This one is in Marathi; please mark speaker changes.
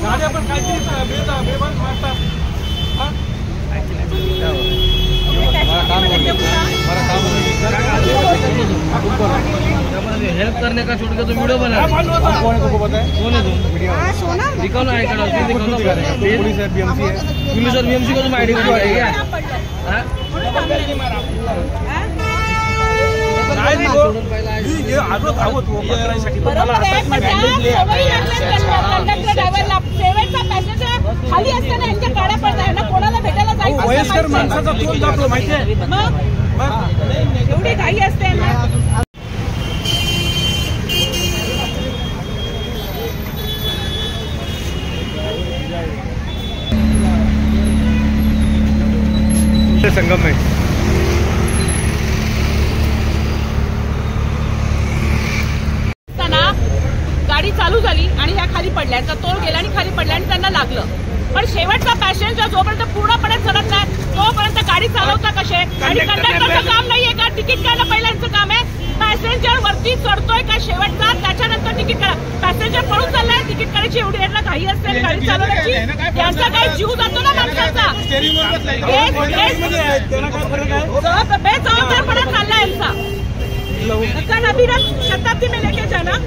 Speaker 1: गाड्या पण काहीतरी बेबंद मारतात.
Speaker 2: हेल्प करने का छोड़ के तो वीडियो बना. कौन है तुम? दिखाओ ना आई कार्ड. पुलिस है, बीएमसी है. पुलिस और बीएमसी को तुम आईडी कार्ड है क्या?
Speaker 1: ये आरोप आहोत वो पकडायसाठी.
Speaker 3: खाली असताना यांच्या गाड्या पडतात ना, कोणाला भेटायला जायचं
Speaker 1: वयस्कर माणसाचा तोल दाखलो माहितीये.
Speaker 3: मग एवढी घाई असते ना.
Speaker 1: संगम में
Speaker 3: गाडी चालू झाली आणि ह्या खाली पडल्या. तोल गेला आणि खाली पडल्या आणि त्यांना लागलं. पण शेवटचा पॅसेंजर जोपर्यंत पूर्णपणे चढत नाही तोपर्यंत गाडी चालवता कसे? आणि कंडक्टरचं काम नाहीये का? तिकीट काढणं पहिल्यांचं काम आहे. पॅसेंजर वरती चढतोय का शेवटचा, त्याच्यानंतर तिकीट काढा. पॅसेंजर पळून चाललाय, तिकीट काढायची एवढी यांना घाई असते गाडी चालवण्याची. यांचा काही जीव जातो ना माणसाचा. बेजबाबदारपणा चालला यांचा. अभिनव शताब्दी में लेके जाना.